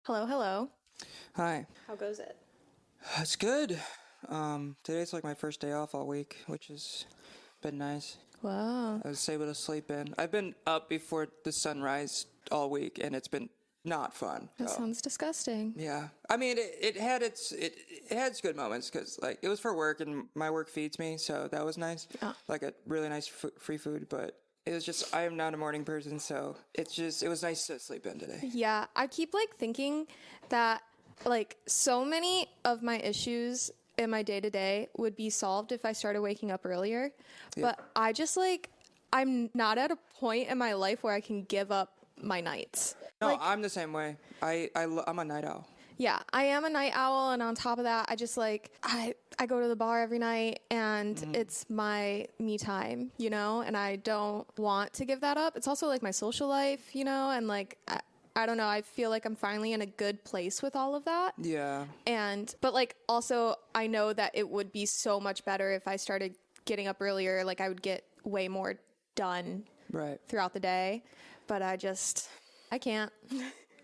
Hello, hello. Hi. How goes it? It's good. Today's like my first day off all week, which has been nice. Wow. I was able to sleep in. I've been up before the sunrise all week, and it's been not fun. That sounds disgusting. Yeah. I mean, it had its good moments because like it was for work, and my work feeds me, so that was nice. Oh. Like a really nice free food, but it was just I am not a morning person, so it was nice to sleep in today. Yeah, I keep like thinking that like so many of my issues in my day to day would be solved if I started waking up earlier. Yeah. But I just like, I'm not at a point in my life where I can give up my nights. No, Like, I'm the same way. I'm a night owl. yeah, I am a night owl, and on top of that, I just like I go to the bar every night, and it's my me time, you know, and I don't want to give that up. It's also like my social life, you know, and like I don't know, I feel like I'm finally in a good place with all of that. Yeah. But like also I know that it would be so much better if I started getting up earlier, like I would get way more done Right. throughout the day, but I can't.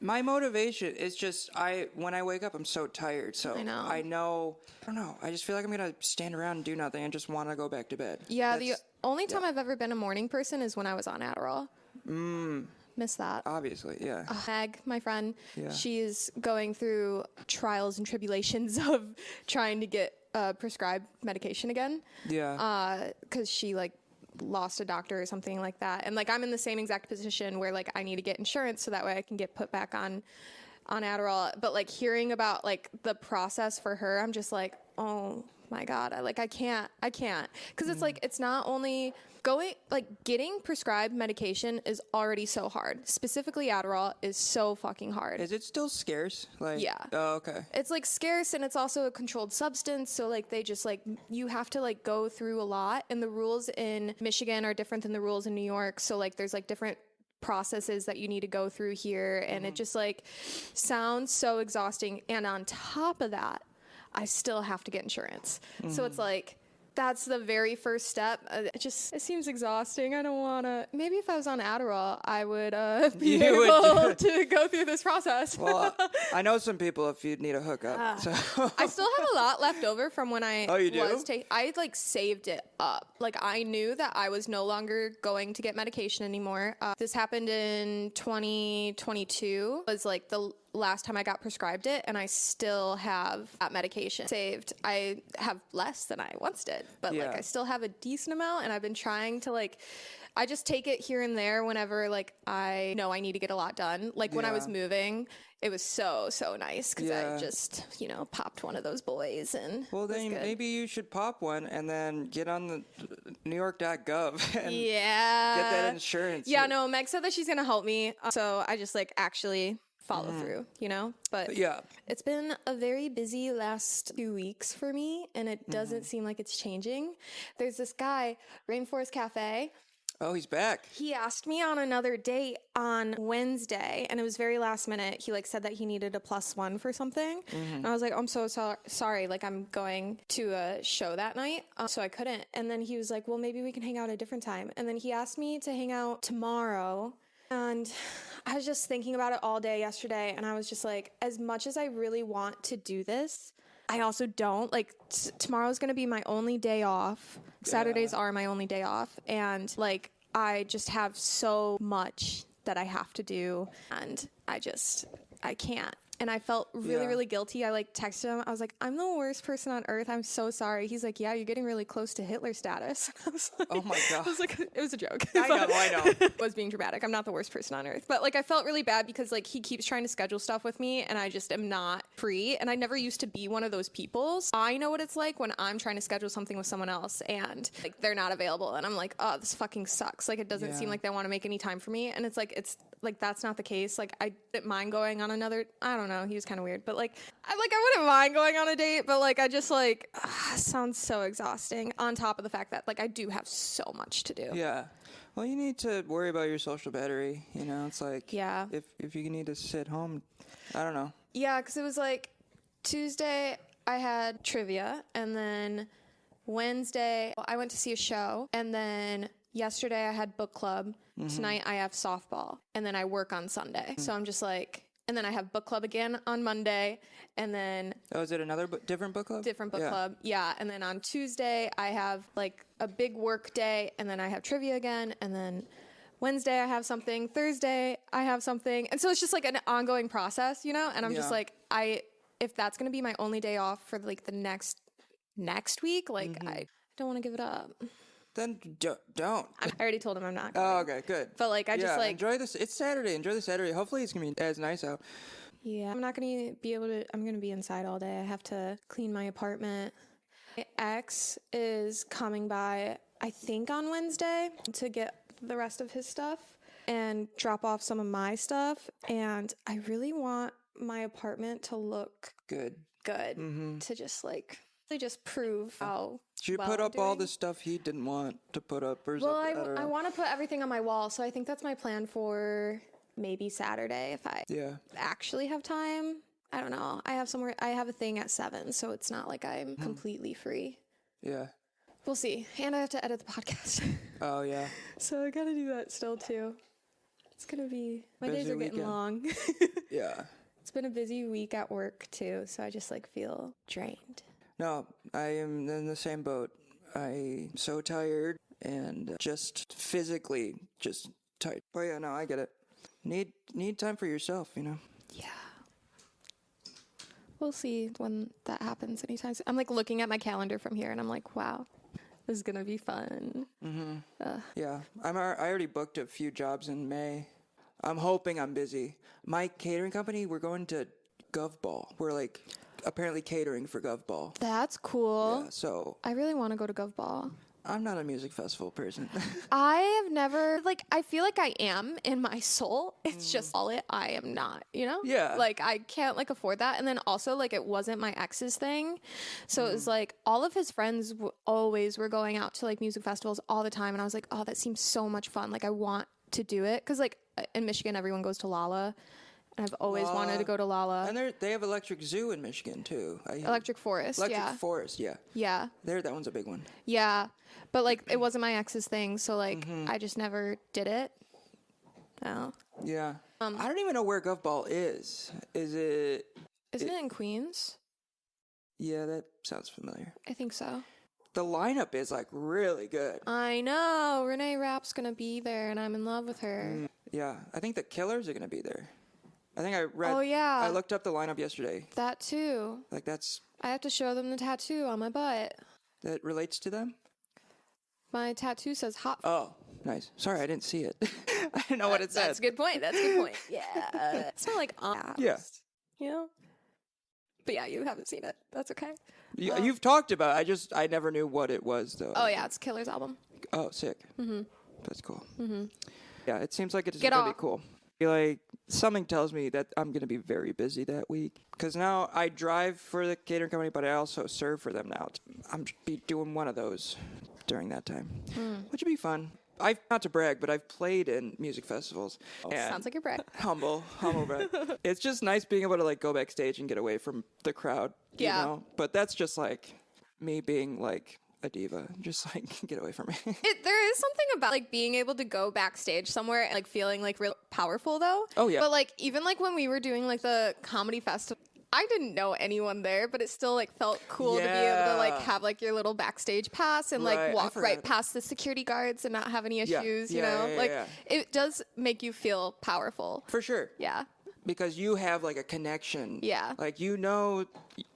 My motivation is just when I wake up I'm so tired. So I know. I don't know. I just feel like I'm gonna stand around and do nothing and just want to go back to bed. Yeah, the only time I've ever been a morning person is when I was on Adderall. Miss that. Obviously, yeah. Meg, my friend, Yeah. she's going through trials and tribulations of trying to get prescribed medication again. Yeah. Because she like lost a doctor or something like that, and like I'm in the same exact position where like I need to get insurance so that way I can get put back on Adderall. But like hearing about like the process for her, I'm just like, oh my god, I can't because it's like it's not only getting prescribed medication is already so hard. Specifically Adderall is so fucking hard. Is it still scarce? Like, Yeah. Oh, okay. It's like scarce, and it's also a controlled substance, so like they just like you have to like go through a lot, and the rules in Michigan are different than the rules in New York, so like there's like different processes that you need to go through here, and it just like sounds so exhausting, and on top of that I still have to get insurance. So it's like that's the very first step. It seems exhausting. I don't want to. Maybe if I was on Adderall, I would be able to go through this process. Well, I know some people if you'd need a hookup. So I still have a lot left over from when I Oh, you do? was taking. I like saved it up. Like I knew that I was no longer going to get medication anymore. This happened in 2022. It was like the last time I got prescribed it, and I still have that medication saved. I have less than I once did, but like Yeah. I still have a decent amount, and I've been trying to like I just take it here and there whenever like I know I need to get a lot done. Like when I was Yeah. moving, it was so nice because Yeah. I just, popped one of those boys, and well, it was then good. maybe you should pop one and then get on the NewYork.gov and Yeah. get that insurance. Yeah, no, Meg said that she's going to help me. So I just like actually follow through, But Yeah. it's been a very busy last 2 weeks for me, and it doesn't seem like it's changing. There's this guy, Rainforest Cafe. Oh, he's back. He asked me on another date on Wednesday, and it was very last minute. He like said that he needed a +1 for something, and I was like, I'm so sorry. Like I'm going to a show that night, so I couldn't. And then he was like, well, maybe we can hang out at a different time. And then he asked me to hang out tomorrow, and I was just thinking about it all day yesterday, and I was just like, as much as I really want to do this, I also don't. Like tomorrow's going to be my only day off. Saturdays are my only day off, and like I just have so much that I have to do, and I can't. And I felt really, really guilty. I like texted him. I was like, I'm the worst person on earth. I'm so sorry. He's like, yeah, you're getting really close to Hitler status. I was like, Oh my God. I was like, it was a joke. I know. Was being dramatic. I'm not the worst person on earth. But like I felt really bad because like he keeps trying to schedule stuff with me, and I just am not free. And I never used to be one of those people. So I know what it's like when I'm trying to schedule something with someone else and like they're not available, and I'm like, oh, this fucking sucks. Like it doesn't seem like they want to make any time for me. And it's like that's not the case. Like I didn't mind going on another, I don't know, he was kind of weird, but like I wouldn't mind going on a date, but like I just like sounds so exhausting on top of the fact that like I do have so much to do. Yeah. Well, you need to worry about your social battery. It's like Yeah. if you need to sit home, I don't know. Yeah, because it was like Tuesday I had trivia, and then Wednesday I went to see a show, and then yesterday I had book club. Tonight I have softball, and then I work on Sunday. So I'm just like, And then I have book club again on Monday. And then Oh, is it another different book club? different book club. Yeah. And then on Tuesday, I have like a big work day. And then I have trivia again. And then Wednesday, I have something. Thursday, I have something. And so it's just like an ongoing process, you know? And I'm just like, if that's going to be my only day off for like the next week, like I don't want to give it up. Then don't. I already told him I'm not going. Oh, okay, good. But like, I just like... enjoy this. It's Saturday. Enjoy the Saturday. Hopefully it's going to be as nice out. Yeah, I'm not going to be able to... I'm going to be inside all day. I have to clean my apartment. My ex is coming by, I think, on Wednesday to get the rest of his stuff and drop off some of my stuff. And I really want my apartment to look good. To just like... They just prove how Did you well put I'm up all doing. the stuff he didn't want to put up? Or Well, something? I want to put everything on my wall, so I think that's my plan for maybe Saturday if I actually have time. I don't know. I have a thing at 7, so it's not like I'm completely free. Yeah. We'll see. And I have to edit the podcast. Oh, yeah. So I got to do that still, too. It's going to be... My Busy days are getting weekend. long. Yeah. It's been a busy week at work, too, so I just, like, feel drained. No, I am in the same boat. I'm so tired and just physically just tired. But yeah, no, I get it. Need time for yourself, you know? Yeah. We'll see when that happens anytime soon. I'm like looking at my calendar from here and I'm like, wow, this is going to be fun. Yeah, I already booked a few jobs in May. I'm hoping I'm busy. My catering company, we're going to Gov Ball. We're like apparently catering for Gov Ball. That's cool. Yeah, so I really want to go to Gov Ball. I'm not a music festival person. I have never, like, I feel like I am in my soul. It's just I am not, you know? Yeah. Like, I can't, like, afford that. And then also, like, it wasn't my ex's thing. So it was like, all of his friends always were going out to, like, music festivals all the time. And I was like, oh, that seems so much fun. Like, I want to do it. Because, like, in Michigan, everyone goes to Lala. And I've always wanted to go to Lala. And they have Electric Zoo in Michigan, too. Electric Forest, Electric Forest, yeah. Yeah. That one's a big one. Yeah. But, like, it wasn't my ex's thing. So, like, I just never did it. Oh. Yeah. I don't even know where Gov Ball is. Isn't it in Queens? Yeah, that sounds familiar. I think so. The lineup is, like, really good. I know. Renee Rapp's going to be there, and I'm in love with her. Yeah. I think the Killers are going to be there. I think I read... Oh, yeah. I looked up the lineup yesterday. That, too. Like, that's... I have to show them the tattoo on my butt. That relates to them? My tattoo says hot... Oh, nice. Sorry, I didn't see it. I didn't know what it said. That's a good point. Yeah. It's not like... Yeah. You know? But yeah, you haven't seen it. That's okay. You've talked about it. I never knew what it was, though. Oh, yeah. It's Killer's album. Oh, sick. That's cool. Yeah, it seems like it's Get going to be off. cool. Like, something tells me that I'm going to be very busy that week. Because now I drive for the catering company, but I also serve for them now. I'm be doing one of those during that time, which would be fun. Not to brag, but I've played in music festivals. Sounds like you're brag. Humble brag. It's just nice being able to, like, go backstage and get away from the crowd. You know? But that's just, like, me being, like... a diva, just like get away from me. There is something about like being able to go backstage somewhere and like feeling like real powerful though. Oh yeah. But like even like when we were doing like the comedy festival, I didn't know anyone there, but it still like felt cool to be able to like have like your little backstage pass and like walk right past the security guards and not have any issues, you know? It does make you feel powerful. For sure. Yeah. Because you have like a connection. Yeah. Like, you know,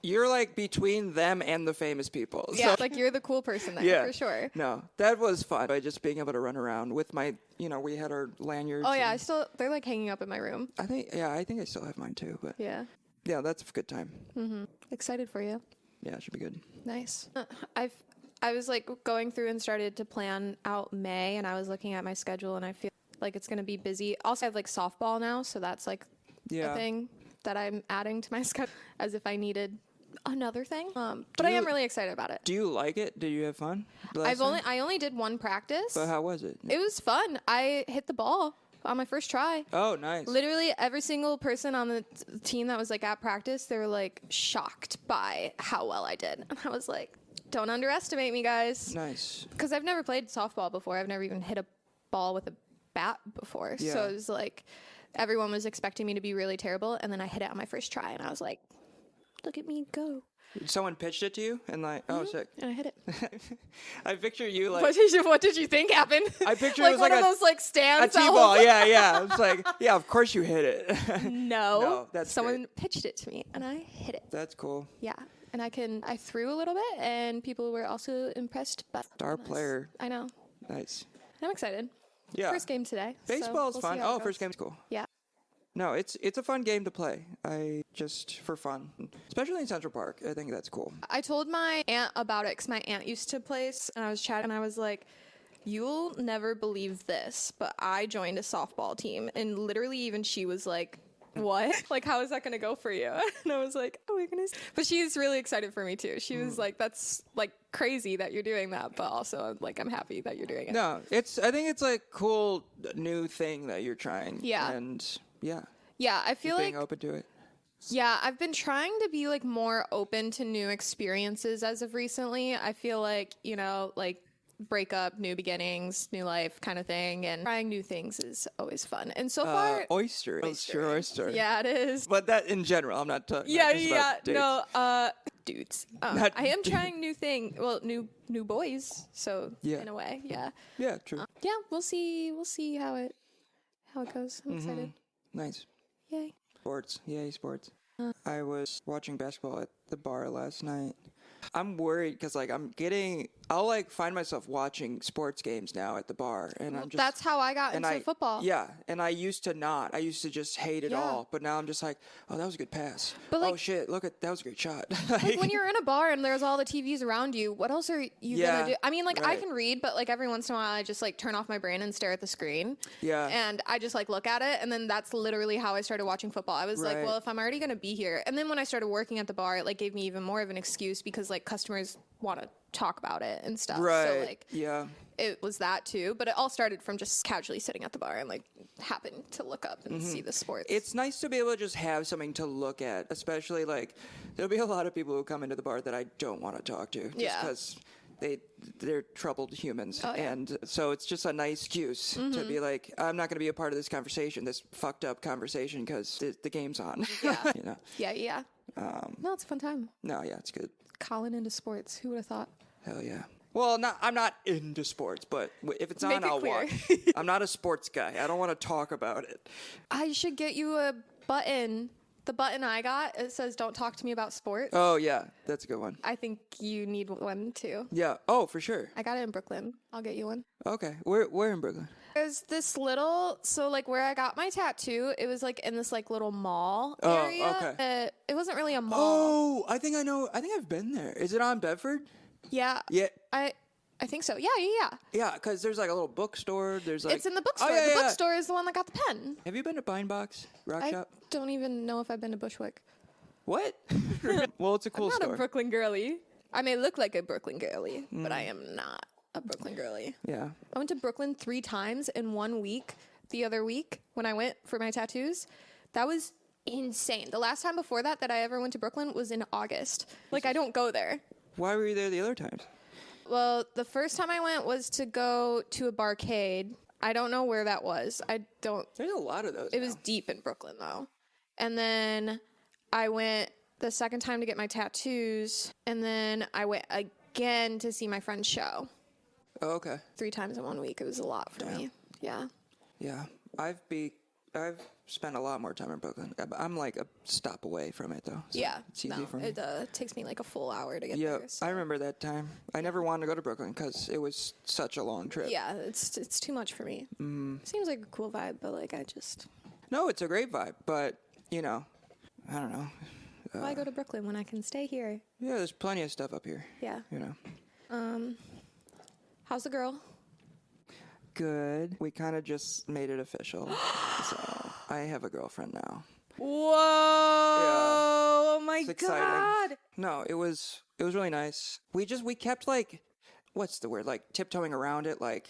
you're like between them and the famous people. Yeah. So, Like you're the cool person there for sure. No, that was fun. By just being able to run around with my, we had our lanyards. Oh yeah. They're like hanging up in my room. I think I still have mine too, but yeah, that's a good time. Excited for you. Yeah, it should be good. Nice. I was like going through and started to plan out May and I was looking at my schedule and I feel like it's going to be busy. Also I have like softball now. So that's like a thing that I'm adding to my schedule as if I needed another thing. But I am really excited about it. Do you like it? Did you have fun? I only did one practice. But how was it? It was fun. I hit the ball on my first try. Oh, nice. Literally every single person on the team that was like at practice, they were like shocked by how well I did. And I was like, don't underestimate me, guys. Nice. Because I've never played softball before. I've never even hit a ball with a bat before. Yeah. So it was like everyone was expecting me to be really terrible, and then I hit it on my first try, and I was like, look at me go. Someone pitched it to you and like, oh, sick. And I hit it. I picture you like. What did you think happened? I picture like it was one like of those like stands. a T-ball. Yeah. It's like, yeah, of course you hit it. No, that's someone great. pitched it to me, and I hit it. That's cool. Yeah, and I threw a little bit, and people were also impressed. But Star player. I know. Nice. I'm excited. Yeah. First game today. Baseball's so we'll fun. see how it Oh, goes. first game's cool. Yeah. No, it's a fun game to play. I just for fun, especially in Central Park. I think that's cool. I told my aunt about it because my aunt used to play, and I was chatting, and I was like, you'll never believe this, but I joined a softball team, and literally even she was like, what? Like, how is that going to go for you? And I was like, oh my goodness. But she's really excited for me too. She was like, that's like crazy that you're doing that, but also like, I'm happy that you're doing it. No, I think it's like cool new thing that you're trying. Yeah. And yeah. Yeah, I feel Being like open to it. Yeah, I've been trying to be like more open to new experiences as of recently. I feel like, like breakup, new beginnings, new life kind of thing, and trying new things is always fun. And so far, Oyster. Sure, oyster. yeah, it is. But that in general, I'm not talking. Yeah, not just yeah, about dates. no, dudes. Not I am trying new thing. Well, new boys. So Yeah. in a way, yeah, Yeah, true. yeah. We'll see how it goes. I'm excited. Nice. Yay. Sports. Yay, sports. I was watching basketball at the bar last night. I'm worried because like I'll like find myself watching sports games now at the bar, and I'm just. That's how I got into football. Yeah, and I used to not. I used to just hate it Yeah. all, but now I'm just like, oh, that was a good pass. But, oh like- shit, that was a great shot. Like when you're in a bar and there's all the TVs around you, what else are you Yeah, gonna do? I mean, like I right. can read, but like every once in a while I just like turn off my brain and stare at the screen. Yeah. And I just like look at it, and then that's literally how I started watching football. I was like, Right. well, if I'm already gonna be here, and then when I started working at the bar, it like gave me even more of an excuse because like customers want to talk about it and stuff. Right. So like Yeah. it was that too, but it all started from just casually sitting at the bar and like happened to look up and see the sports. It's nice to be able to just have something to look at, especially like there'll be a lot of people who come into the bar that I don't want to talk to just Yeah. because they're troubled humans. Oh, yeah. And so it's just a nice excuse to be like, I'm not going to be a part of this conversation, this fucked up conversation because the game's on. Yeah. You know? Yeah. No, it's a fun time. No, yeah, it's good. Colin into sports. Who would have thought? Hell yeah. Well, I'm not into sports, but if it's Make on, it I'll clear. watch. I'm not a sports guy. I don't want to talk about it. I should get you a button. The button I got, it says "Don't talk to me about sports." Oh yeah, that's a good one. I think you need one too. Yeah. Oh, for sure. I got it in Brooklyn. I'll get you one. Okay. We're in Brooklyn. There's this little, so like where I got my tattoo, it was like in this like little mall Oh, area. okay. It wasn't really a mall. Oh, I think I know. I think I've been there. Is it on Bedford? Yeah. Yeah. I think so. Yeah. Yeah, because there's like a little bookstore. There's like It's in the bookstore. Oh, yeah, The yeah. bookstore is the one that got the pen. Have you been to Pine Box Rock I Shop? don't even know if I've been to Bushwick. What? Well, it's a cool I'm not store. a Brooklyn girly. I may look like a Brooklyn girly, but I am not a Brooklyn girly. Yeah. I went to Brooklyn 3 times in 1 week. The other week when I went for my tattoos, that was insane. The last time before that I ever went to Brooklyn was in August. Like I don't go there. Why were you there the other times? Well, the first time I went was to go to a barcade. I don't know where that was. There's a lot of those. It was deep in Brooklyn though. And then I went the second time to get my tattoos, and then I went again to see my friend's show. Oh, okay. 3 times in 1 week. It was a lot for me. Yeah. Yeah. I've spent a lot more time in Brooklyn. I'm like a stop away from it though. So Yeah. It's easy for me. It takes me like a full hour to get Yeah, there. So. I remember that time. I never wanted to go to Brooklyn because it was such a long trip. Yeah, it's too much for me. Seems like a cool vibe, but like I just No, it's a great vibe, but I don't know. why go to Brooklyn when I can stay here? Yeah, there's plenty of stuff up here. Yeah. You know. How's the girl? Good. We kind of just made it official. So I have a girlfriend now. Whoa! Oh my It's exciting. god! No, it was really nice. We kept like, what's the word? Like tiptoeing around it. Like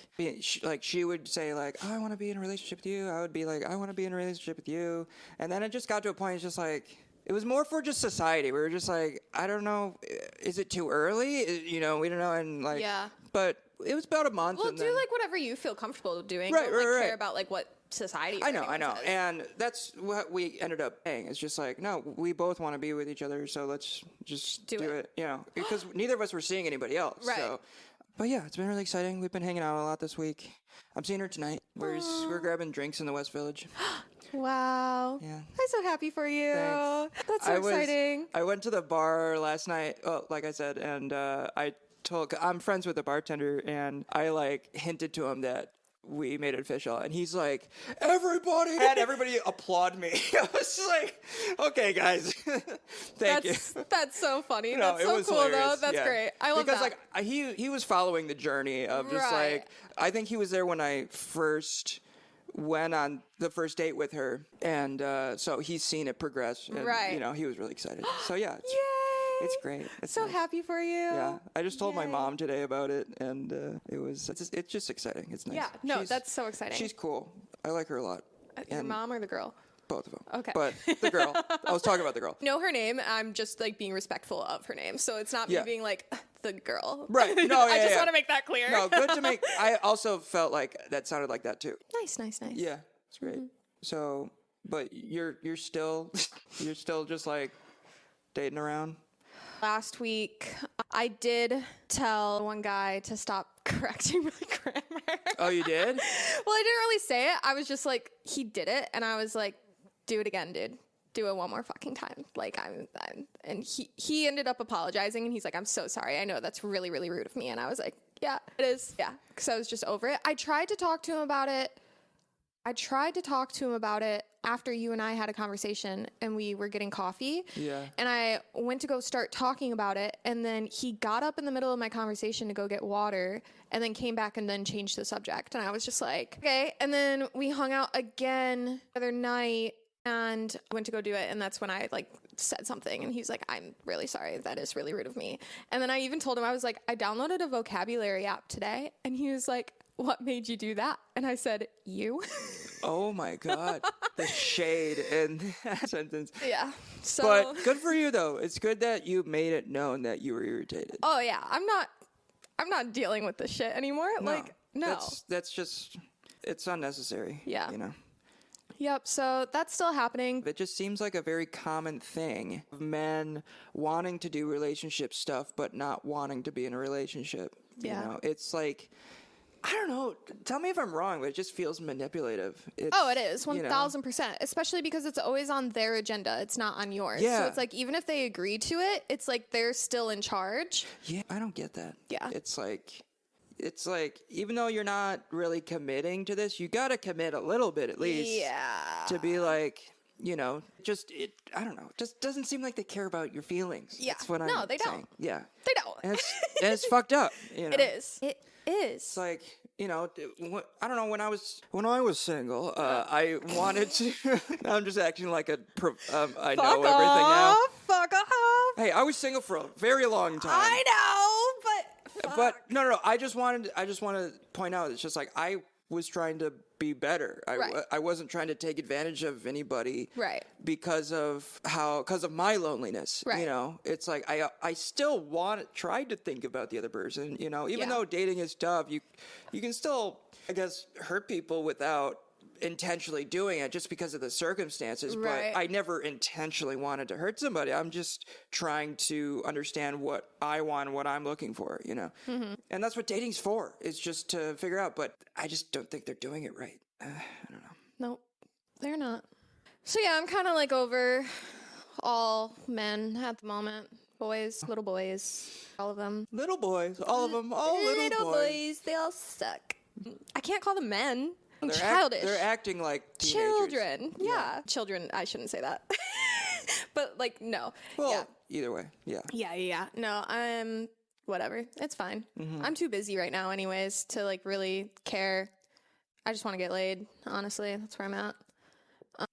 she would say like, oh, I want to be in a relationship with you. I would be like, I want to be in a relationship with you. And then it just got to a point. It's just like. It was more for just society. We were just like, I don't know, is it too early? We don't know, and like, Yeah. But it was about a month. Well, and do then, like whatever you feel comfortable doing. Right, Don't like right. care about like what society. I know. And that's what we ended up saying. It's just like, no, we both want to be with each other, so let's just do it. You know, because neither of us were seeing anybody else. Right. So, but yeah, it's been really exciting. We've been hanging out a lot this week. I'm seeing her tonight. We're grabbing drinks in the West Village. Wow. Yeah. I'm so happy for you. Thanks. That's so exciting. I went to the bar last night, like I said, and I'm friends with the bartender, and I like hinted to him that we made it official, and he's like, everybody applaud me. I was just like, okay, guys, thank you. That's so funny. No, that's so cool, hilarious. though. That's great. I love because, that. like, he was following the journey of just like, I think he was there when I first went on the first date with her, and so he's seen it progress, and, you know, he was really excited. So yeah, it's great. It's so nice. Happy for you. Yeah, I just told my mom today about it, and it's just exciting. It's nice. Yeah, no, that's so exciting. She's cool. I like her a lot. Your mom or the girl? Both of them. Okay. But the girl. I was talking about the girl. Know her name. I'm just like being respectful of her name, so it's not me being like the girl. Right. No. I just want to make that clear. No, good to make. I also felt like that sounded like that too. Nice. Yeah, it's great. Mm-hmm. So, but you're still just like dating around. Last week, I did tell one guy to stop correcting my grammar. Oh, you did? Well, I didn't really say it. I was just like, he did it, and I was like, do it again, dude. Do it one more fucking time. Like, and he ended up apologizing, and he's like, I'm so sorry. I know that's really, really rude of me. And I was like, yeah, it is. Yeah, because I was just over it. I tried to talk to him about it after you and I had a conversation and we were getting coffee. Yeah. And I went to go start talking about it, and then he got up in the middle of my conversation to go get water and then came back and then changed the subject. And I was just like, okay. And then we hung out again the other night and went to go do it, and that's when I like said something, and he's like, I'm really sorry, that is really rude of me. And then I even told him, I was like, I downloaded a vocabulary app today, and he was like, what made you do that? And I said, you. Oh my God. The shade in that sentence. Yeah. So, but good for you though. It's good that you made it known that you were irritated. Oh yeah. I'm not dealing with this shit anymore. No, like, no. That's just, it's unnecessary. Yeah. You know? Yep. So that's still happening. It just seems like a very common thing of men wanting to do relationship stuff, but not wanting to be in a relationship. Yeah. You know, it's like, I don't know. Tell me if I'm wrong, but it just feels manipulative. It is 1,000%, especially because it's always on their agenda. It's not on yours. Yeah. So it's like, even if they agree to it, it's like they're still in charge. Yeah, I don't get that. Yeah. It's like, even though you're not really committing to this, you got to commit a little bit at least. Yeah. To be like, you know, I don't know. It just doesn't seem like they care about your feelings. Yeah. That's what no, I'm they saying. don't. Yeah. They don't. And it's fucked up. You know? It is. It is. It's like, you know, I don't know, when I was single, I wanted to, I'm just acting like I know everything now. Fuck off. Hey, I was single for a very long time. I know, but no, I just want to point out, it's just like, I was trying to be better. I wasn't trying to take advantage of anybody. Right. Because of my loneliness. Right. You know, it's like I still tried to think about the other person, you know, even though dating is tough, you can still, I guess, hurt people without intentionally doing it just because of the circumstances. Right. But I never intentionally wanted to hurt somebody. I'm just trying to understand what I want and what I'm looking for, you know. Mm-hmm. And that's what dating's for, is just to figure out. But I just don't think they're doing it right. I don't know. Nope, they're not. So yeah, I'm kind of like over all men at the moment. Boys, little boys, all of them. Little boys, all of them, all little boys. They all suck. I can't call them men. They're childish. They're acting like teenagers. Children. Yeah. Children. I shouldn't say that. But like, no. Well, either way. Yeah. Yeah. No, I'm whatever. It's fine. Mm-hmm. I'm too busy right now anyways to like really care. I just want to get laid. Honestly, that's where I'm at.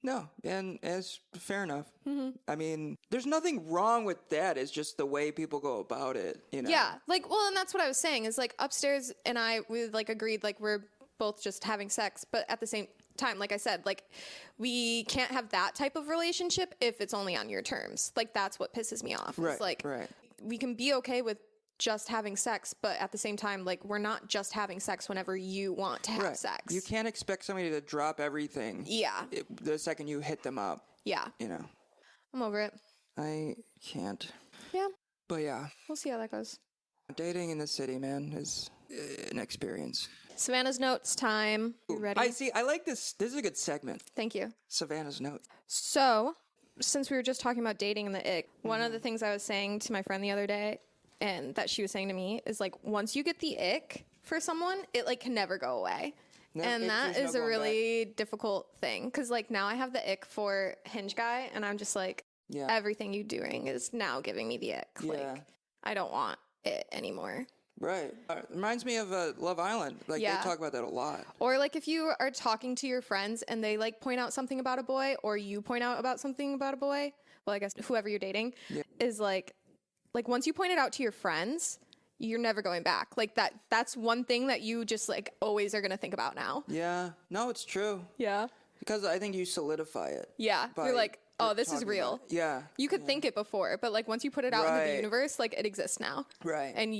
No, and it's fair enough. Mm-hmm. I mean, there's nothing wrong with that. It's just the way people go about it, you know? Yeah. Like, well, and that's what I was saying is like upstairs and we like agreed like we're both just having sex, but at the same time, like I said, like we can't have that type of relationship if it's only on your terms. Like that's what pisses me off. Right. It's like right. we can be okay with just having sex, but at the same time, like, we're not just having sex whenever you want to have sex. You can't expect somebody to drop everything. The second you hit them up. Yeah. You know. I'm over it. I can't. Yeah. But yeah. We'll see how that goes. Dating in the city, man, is an experience. Savannah's notes time. You ready? I like this. This is a good segment. Thank you. Savannah's notes. So, since we were just talking about dating and the ick, one of the things I was saying to my friend the other day, and that she was saying to me, is like, once you get the ick for someone, it like can never go away. No, and that is a really difficult thing. Because like now I have the ick for Hinge Guy, and I'm just like, everything you doing is now giving me the ick. Like, I don't want it anymore. Right. Reminds me of Love Island. Like, they talk about that a lot. Or, like, if you are talking to your friends and they, like, point out something about a boy, or you point out about something about a boy, well, I guess whoever you're dating, is, like, once you point it out to your friends, you're never going back. Like, that's one thing that you just, like, always are going to think about now. Yeah. No, it's true. Yeah. Because I think you solidify it. Yeah. You're like, oh, this is real. Yeah. You could think it before, but, like, once you put it out into the universe, like, it exists now. Right. And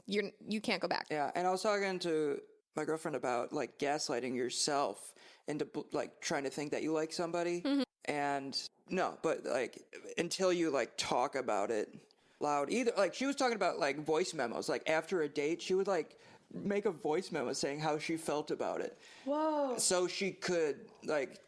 you can't go back. Yeah, and I was talking to my girlfriend about like gaslighting yourself into like trying to think that you like somebody, and no, but like until you like talk about it loud. Either like she was talking about like voice memos. Like after a date, she would like make a voice memo saying how she felt about it. Whoa! So she could like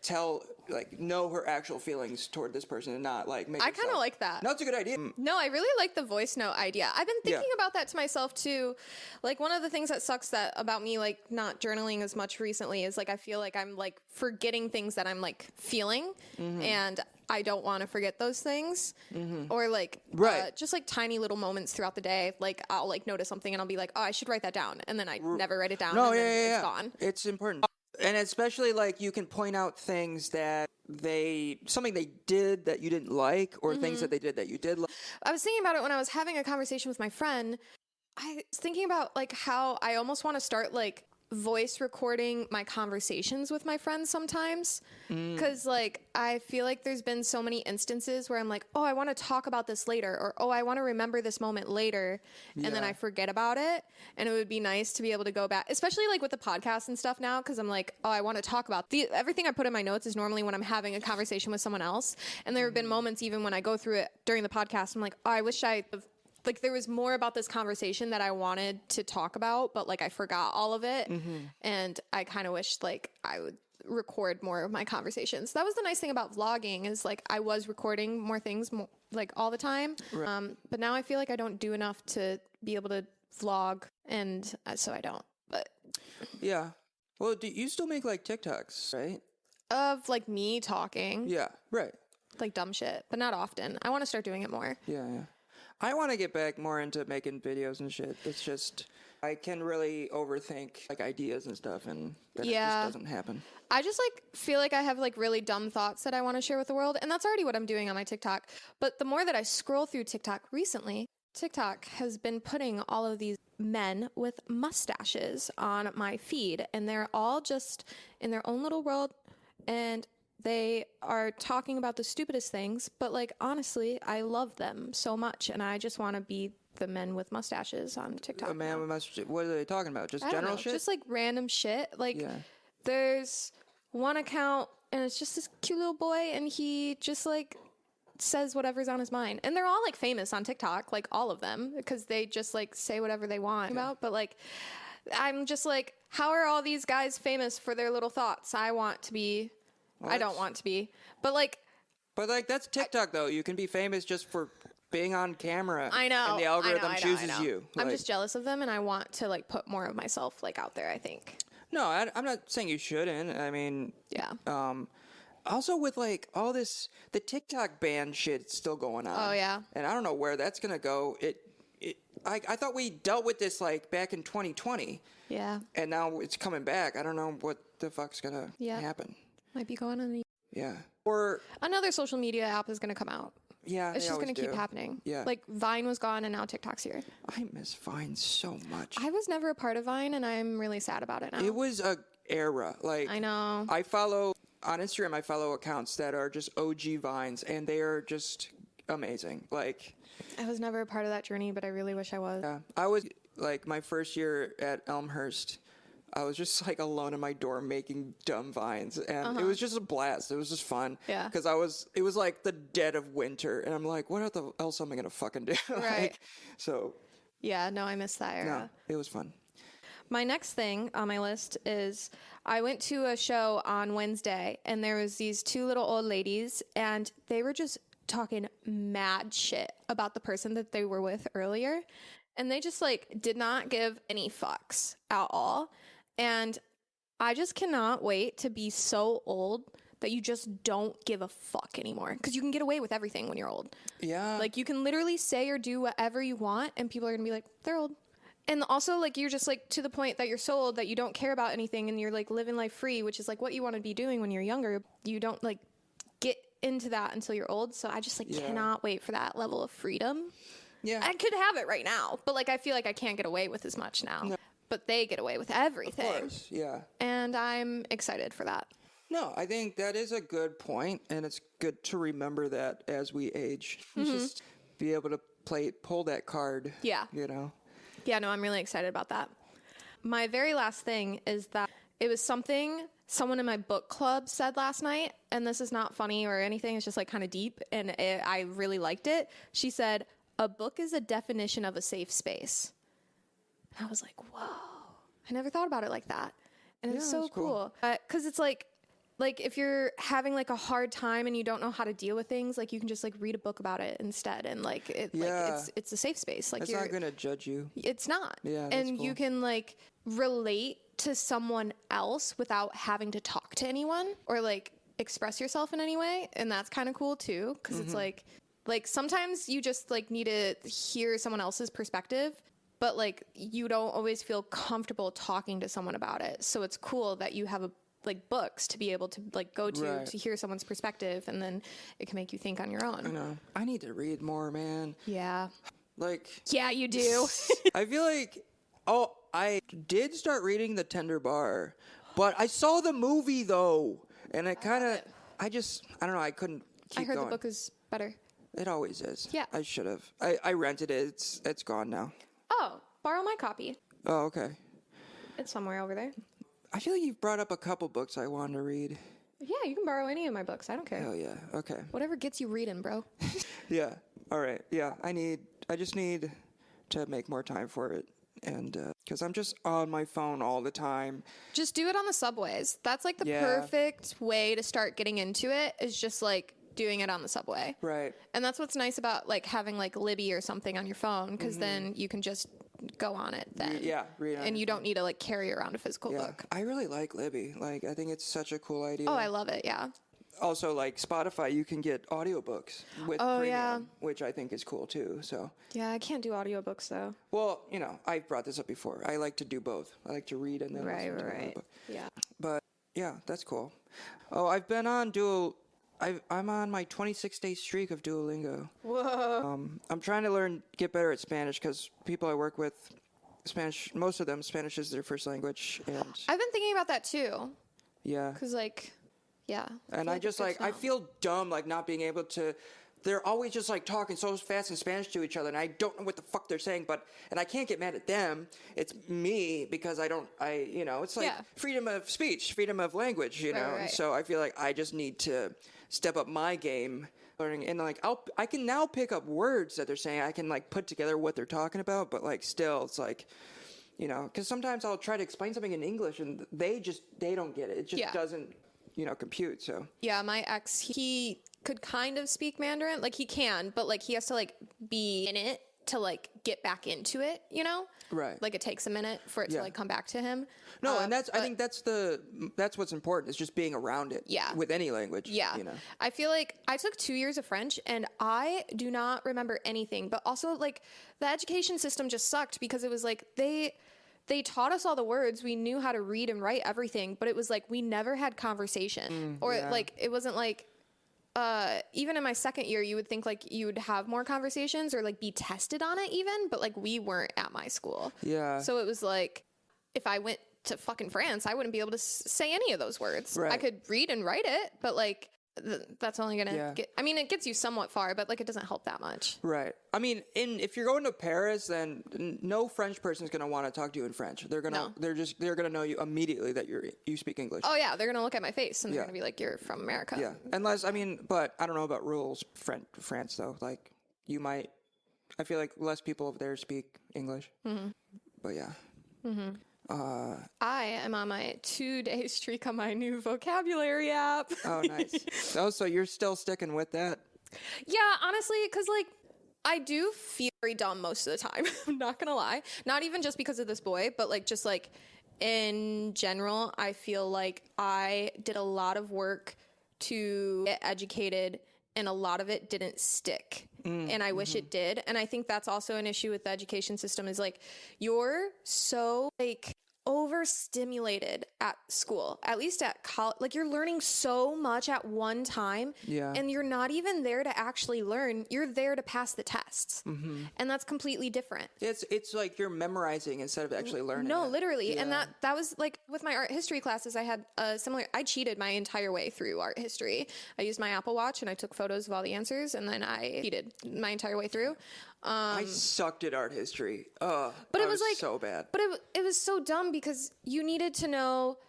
know her actual feelings toward this person and not like make. I kind of like that. No, it's a good idea. No, I really like the voice note idea. I've been thinking about that to myself too. Like one of the things that sucks about me like not journaling as much recently is like I feel like I'm like forgetting things that I'm like feeling, and I don't want to forget those things. Or like just like tiny little moments throughout the day. Like I'll like notice something and I'll be like, oh, I should write that down, and then I never write it down. No, and then it's gone. It's important. And especially like you can point out things that something they did that you didn't like, or things that they did that you did like. I was thinking about it when I was having a conversation with my friend. I was thinking about like how I almost want to start like voice recording my conversations with my friends sometimes, because like I feel like there's been so many instances where I'm like, oh, I want to talk about this later, or oh, I want to remember this moment later, and then I forget about it. And it would be nice to be able to go back, especially like with the podcast and stuff now, because I'm like, oh, I want to talk about everything I put in my notes is normally when I'm having a conversation with someone else. And there have been moments even when I go through it during the podcast, I'm like, oh, I wish like there was more about this conversation that I wanted to talk about, but like I forgot all of it. And I kind of wished like I would record more of my conversations. That was the nice thing about vlogging, is like I was recording more things like all the time. But now I feel like I don't do enough to be able to vlog, and so I don't. But yeah. Well, do you still make like TikToks, right? Of like me talking. Yeah, right. Like dumb shit, but not often. I want to start doing it more. Yeah. I want to get back more into making videos and shit. It's just, I can really overthink like ideas and stuff, and then it just doesn't happen. I just like feel like I have like really dumb thoughts that I want to share with the world, and that's already what I'm doing on my TikTok. But the more that I scroll through TikTok recently, TikTok has been putting all of these men with mustaches on my feed, and they're all just in their own little world, and they are talking about the stupidest things, but like honestly, I love them so much, and I just want to be the men with mustaches on TikTok. A man with mustaches. What are they talking about? Just general shit? Just like random shit. Like there's one account, and it's just this cute little boy, and he just like says whatever's on his mind. And they're all like famous on TikTok, like all of them, because they just like say whatever they want about. But like, I'm just like, how are all these guys famous for their little thoughts? I want to be. I don't want to be, but like that's TikTok though. You can be famous just for being on camera. I know, and the algorithm chooses you. I'm just jealous of them, and I want to like put more of myself like out there, I think. No, I'm not saying you shouldn't. I mean, also with like all this, the TikTok ban shit still going on. Oh yeah, and I don't know where that's gonna go. I thought we dealt with this like back in 2020. Yeah, and now it's coming back. I don't know what the fuck's gonna happen. Might be going on. Or another social media app is going to come out. Yeah, it's just going to keep happening. Yeah, like Vine was gone, and now TikTok's here. I miss Vine so much. I was never a part of Vine, and I'm really sad about it now. It was a era. Like I know. I follow on Instagram. I follow accounts that are just OG Vines, and they are just amazing. Like, I was never a part of that journey, but I really wish I was. yeah, I was like my first year at Elmhurst. I was just like alone in my dorm making dumb vines, and it was just a blast. It was just fun. Yeah. Because it was like the dead of winter, and I'm like, what else am I gonna fucking do? Right. So. Yeah, no, I missed that era. No, it was fun. My next thing on my list is I went to a show on Wednesday, and there was these two little old ladies, and they were just talking mad shit about the person that they were with earlier. And they just like did not give any fucks at all. And I just cannot wait to be so old that you just don't give a fuck anymore. Because you can get away with everything when you're old. Yeah. Like, you can literally say or do whatever you want, and people are going to be like, they're old. And also, like, you're just, like, to the point that you're so old that you don't care about anything, and you're, like, living life free, which is, like, what you want to be doing when you're younger. You don't, like, get into that until you're old. So I just, like, cannot wait for that level of freedom. Yeah. I could have it right now, but, like, I feel like I can't get away with as much now. No. But they get away with everything. Of course, yeah. And I'm excited for that. No, I think that is a good point, and it's good to remember that as we age. Just be able to pull that card. Yeah. You know? Yeah, no, I'm really excited about that. My very last thing is that it was something someone in my book club said last night, and this is not funny or anything. It's just like kind of deep, and I really liked it. She said, a book is a definition of a safe space. And I was like, whoa. I never thought about it like that. And it's so cool. Because it's like if you're having like a hard time and you don't know how to deal with things, like you can just like read a book about it instead, and like it's a safe space. Like, it's not gonna judge you. It's not. Yeah, and cool. You can like relate to someone else without having to talk to anyone or like express yourself in any way, and that's kind of cool too. Because it's like sometimes you just like need to hear someone else's perspective. But, like, you don't always feel comfortable talking to someone about it. So it's cool that you have, books to be able to, like, go to to hear someone's perspective. And then it can make you think on your own. I know. I need to read more, man. Yeah. Like. Yeah, you do. I feel like, I did start reading The Tender Bar. But I saw the movie, though. And it kind of, I don't know, I couldn't keep going. I heard the book is better. It always is. Yeah. I should have. I rented it. It's gone now. Oh, borrow my copy. Oh, okay. It's somewhere over there. I feel like you've brought up a couple books I wanted to read. Yeah, you can borrow any of my books. I don't care. Oh, yeah. Okay. Whatever gets you reading, bro. Yeah. All right. Yeah. I just need to make more time for it. And, because I'm just on my phone all the time. Just do it on the subways. That's like the perfect way to start getting into it, is just like doing it on the subway. Right. And that's what's nice about like having like Libby or something on your phone, because then you can just go on it then. Read on and you don't need to like carry around a physical book. I really like Libby. Like, I think it's such a cool idea. Oh, I love it. Yeah. Also, like Spotify, you can get audiobooks with premium, which I think is cool too. So. Yeah, I can't do audiobooks though. Well, I've brought this up before. I like to do both. I like to read and then listen to an audiobook. Yeah. But yeah, that's cool. Oh, I've been on I'm on my 26-day streak of Duolingo. Whoa. I'm trying to get better at Spanish, because people I work with, most of them, Spanish is their first language. And I've been thinking about that too. Yeah. Because yeah. And I just I feel dumb, like not being able to, they're always just like talking so fast in Spanish to each other, and I don't know what the fuck they're saying, and I can't get mad at them. It's me, because it's like freedom of speech, freedom of language, Right. And so I feel like I just need to step up my game learning, and like I can now pick up words that they're saying. I can like put together what they're talking about, but like still it's like, because sometimes I'll try to explain something in English and they don't get it. It just doesn't, compute. So yeah, my ex, he could kind of speak Mandarin. Like he can, but like he has to like be in it to like get back into it, Right. Like it takes a minute for it to like come back to him. No, and I think that's what's important, is just being around it. Yeah. With any language. Yeah. I feel like I took 2 years of French and I do not remember anything, but also like the education system just sucked, because it was like they taught us all the words. We knew how to read and write everything, but it was like we never had conversation. Like it wasn't like even in my second year, you would think like you would have more conversations or like be tested on it even, but like we weren't at my school. Yeah. So it was like, if I went to fucking France, I wouldn't be able to say any of those words. Right. I could read and write it, but like that's only gonna get, I mean, it gets you somewhat far, but like it doesn't help that much. Right. I mean, if you're going to Paris, then no French person's gonna want to talk to you in French. They're gonna know you immediately that you speak English. Oh yeah, they're gonna look at my face and they're gonna be like, "You're from America." Yeah. Unless, I mean, but I don't know about rules France though. Like you might, I feel like less people over there speak English. But yeah. I am on my 2-day streak on my new vocabulary app. Oh, nice. Oh, so you're still sticking with that? Yeah, honestly, because like I do feel very dumb most of the time. I'm not gonna lie. Not even just because of this boy, but like just like in general, I feel like I did a lot of work to get educated and a lot of it didn't stick. And I wish it did. And I think that's also an issue with the education system is like you're so like overstimulated at school, at least at college. Like you're learning so much at one time and you're not even there to actually learn. You're there to pass the tests. And that's completely different. It's like you're memorizing instead of actually learning. No, literally. And that was like with my art history classes, I had a similar, I cheated my entire way through art history. I used my Apple Watch and I took photos of all the answers and then I cheated my entire way through. I sucked at art history. But it was like so bad. But it was so dumb because you needed to know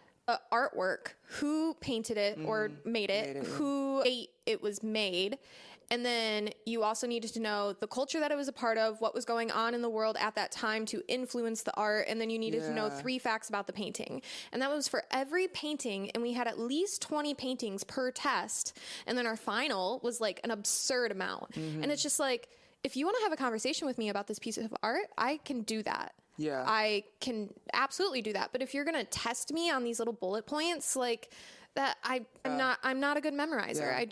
artwork, who painted it or made it, who date it was made, and then you also needed to know the culture that it was a part of, what was going on in the world at that time to influence the art, and then you needed to know 3 facts about the painting. And that was for every painting, and we had at least 20 paintings per test, and then our final was like an absurd amount. And it's just like, if you want to have a conversation with me about this piece of art, I can do that. Yeah. I can absolutely do that. But if you're going to test me on these little bullet points, like that, I'm not a good memorizer.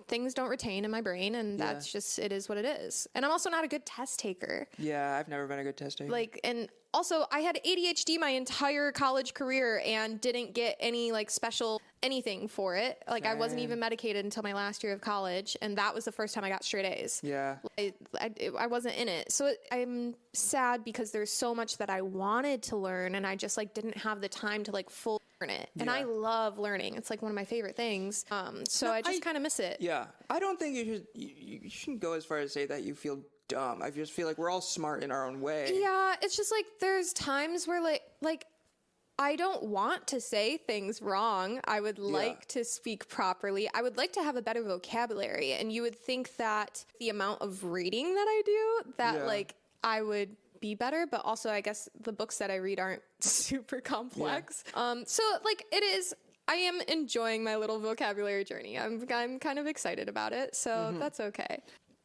Things don't retain in my brain, and that's just, it is what it is. And I'm also not a good test taker. Yeah, I've never been a good test taker. Like, and also I had ADHD my entire college career and didn't get any like special anything for it. Like I wasn't even medicated until my last year of college, and that was the first time I got straight A's. Yeah. I wasn't in it. So I'm sad because there's so much that I wanted to learn and I just like didn't have the time to like full learn it. And I love learning. It's like one of my favorite things. So I just kind of miss it. Yeah. I don't think you shouldn't go as far as say that you feel dumb. I just feel like we're all smart in our own way. Yeah, it's just like there's times where like I don't want to say things wrong. I would like to speak properly. I would like to have a better vocabulary. And you would think that the amount of reading that I do, that like I would be better. But also I guess the books that I read aren't super complex. So like it is, I am enjoying my little vocabulary journey. I'm kind of excited about it. So that's okay.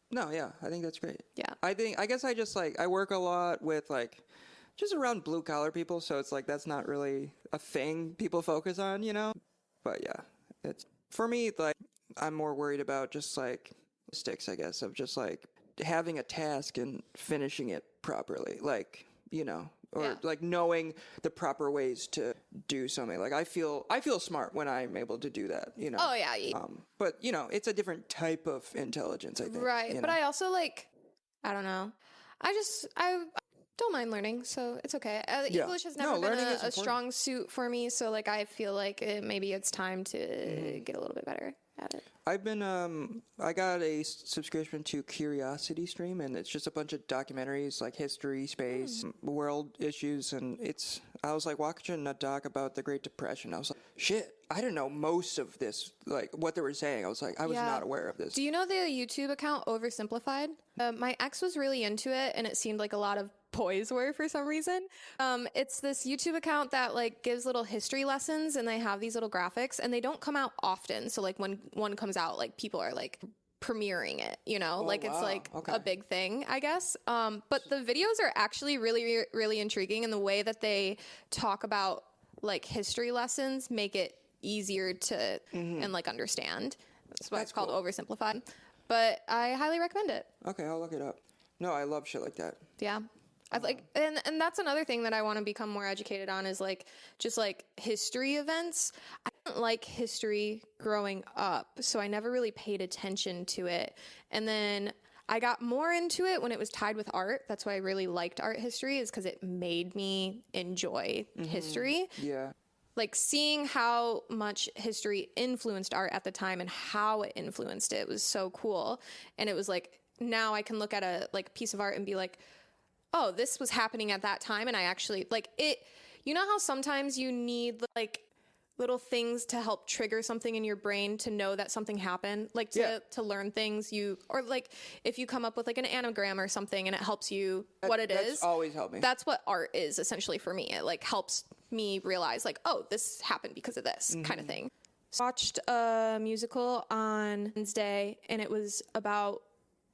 No, yeah, I think that's great. Yeah. I guess I just like, I work a lot with like, just around blue collar people. So it's like, that's not really a thing people focus on, you know? But yeah, it's for me, like, I'm more worried about just like sticks, I guess, of just like having a task and finishing it properly. Like, you know, or like knowing the proper ways to do something. Like I feel smart when I'm able to do that, you know? Oh yeah. But you know, it's a different type of intelligence, I think. Right. You But know? I also like, I don't know. I don't mind learning, so it's okay. English has never been a strong suit for me, so like I feel like maybe it's time to get a little bit better at it. I've been, I got a subscription to Curiosity Stream, and it's just a bunch of documentaries, like history, space, world issues, and I was like watching a doc about the Great Depression. I was like, shit, I didn't know most of this, like what they were saying. I was like, I was not aware of this. Do you know the YouTube account Oversimplified? My ex was really into it, and it seemed like a lot of boys were for some reason. It's this YouTube account that like gives little history lessons, and they have these little graphics, and they don't come out often. So like when one comes out, like people are like premiering it, you know, it's like a big thing, I guess. But the videos are actually really, really intriguing, and the way that they talk about like history lessons make it easier to and like understand. That's why it's called Oversimplified. But I highly recommend it. Okay, I'll look it up. No, I love shit like that. Yeah. I like, and that's another thing that I want to become more educated on is like just like history events. I didn't like history growing up, so I never really paid attention to it. And then I got more into it when it was tied with art. That's why I really liked art history, is because it made me enjoy history. Yeah. like seeing how much history influenced art at the time and how it influenced it was so cool. And it was like, now I can look at a like piece of art and be like, oh, this was happening at that time. And I actually like it. You know how sometimes you need like little things to help trigger something in your brain to know that something happened, like to learn things or like if you come up with like an anagram or something and it helps you That's always helped me. That's what art is essentially for me. It like helps me realize like, oh, this happened because of this kind of thing. So I watched a musical on Wednesday and it was about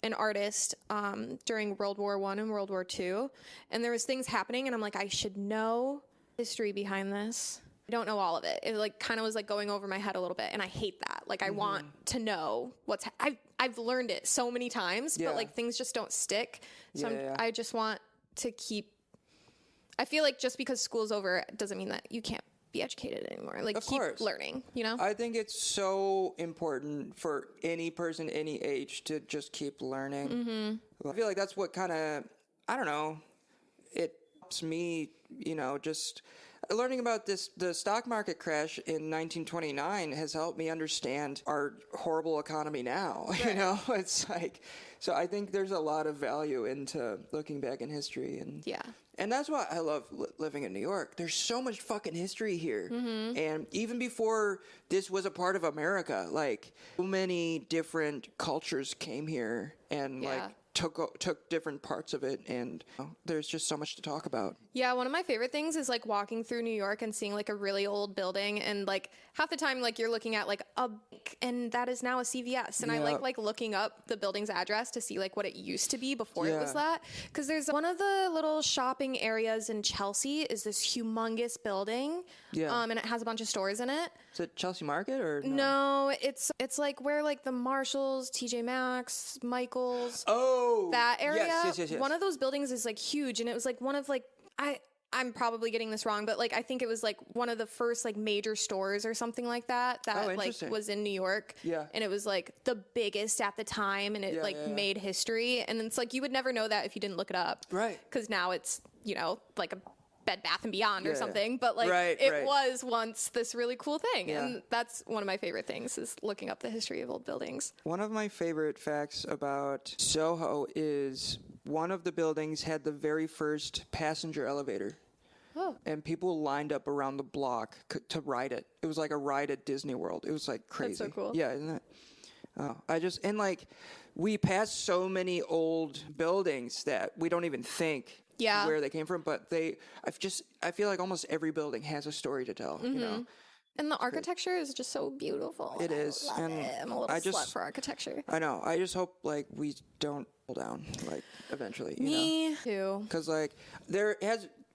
an artist during World War I and World War II. And there was things happening and I'm like, I should know history behind this. I don't know all of it. It like kind of was like going over my head a little bit, and I hate that. Like I want to know what's. I've learned it so many times, but like things just don't stick. So I just want to keep. I feel like just because school's over doesn't mean that you can't be educated anymore. Like keep learning. You know. I think it's so important for any person, any age, to just keep learning. I feel like that's what kind of I don't know. It helps me, you know, just. Learning about the stock market crash in 1929 has helped me understand our horrible economy now. Right. You know, it's like, so I think there's a lot of value into looking back in history, and that's why I love living in New York. There's so much fucking history here, and even before this was a part of America, like so many different cultures came here and like. Took different parts of it, and there's just so much to talk about. Yeah, one of my favorite things is like walking through New York and seeing like a really old building, and like half the time like you're looking at like and that is now a CVS, and I like looking up the building's address to see like what it used to be before it was that, because there's one of the little shopping areas in Chelsea is this humongous building, and it has a bunch of stores in it. Is it Chelsea Market or no? It's like where like the Marshalls, TJ Maxx, Michaels. Oh, that area. Yes. One of those buildings is like huge, and it was like one of like I'm probably getting this wrong, but like I think it was like one of the first like major stores or something like that like was in New York. Yeah. And it was like the biggest at the time, and it made history. And it's like you would never know that if you didn't look it up. Right. Because now it's, you know, like a Bed Bath and Beyond or something, but like it was once this really cool thing, and that's one of my favorite things is looking up the history of old buildings. One of my favorite facts about Soho is one of the buildings had the very first passenger elevator. Oh. And people lined up around the block to ride it. It was like a ride at Disney World. It was like crazy. That's so cool. Yeah, isn't it? And like we pass so many old buildings that we don't even think where they came from, but I feel like almost every building has a story to tell, you know. And the architecture is just so beautiful. It is. And I'm a little slut for architecture. I know. I just hope like we don't fall down like eventually. Me too. Because like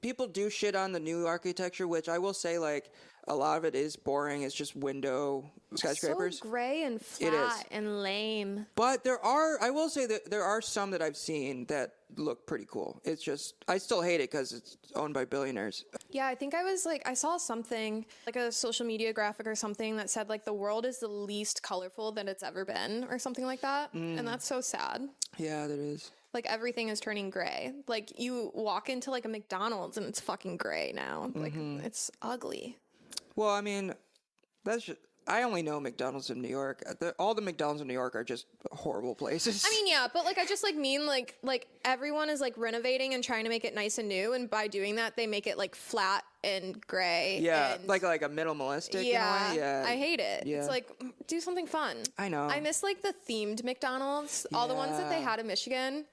people do shit on the new architecture, which I will say like a lot of it is boring. It's just window skyscrapers. So gray and flat and lame. But I will say that there are some that I've seen that look pretty cool. It's just, I still hate it because it's owned by billionaires. Yeah, I think I saw something, like a social media graphic or something that said like the world is the least colorful that it's ever been or something like that. And that's so sad. Yeah, that is. Like everything is turning gray. Like you walk into like a McDonald's and it's fucking gray now. Like it's ugly. Well, I mean, I only know McDonald's in New York. All the McDonald's in New York are just horrible places. I mean, yeah, but like I just like mean like everyone is like renovating and trying to make it nice and new, and by doing that they make it like flat and gray. Yeah, and, like a minimalistic. Yeah, in a way. Yeah, I hate it. Yeah. It's like do something fun. I know. I miss like the themed McDonald's. All the ones that they had in Michigan.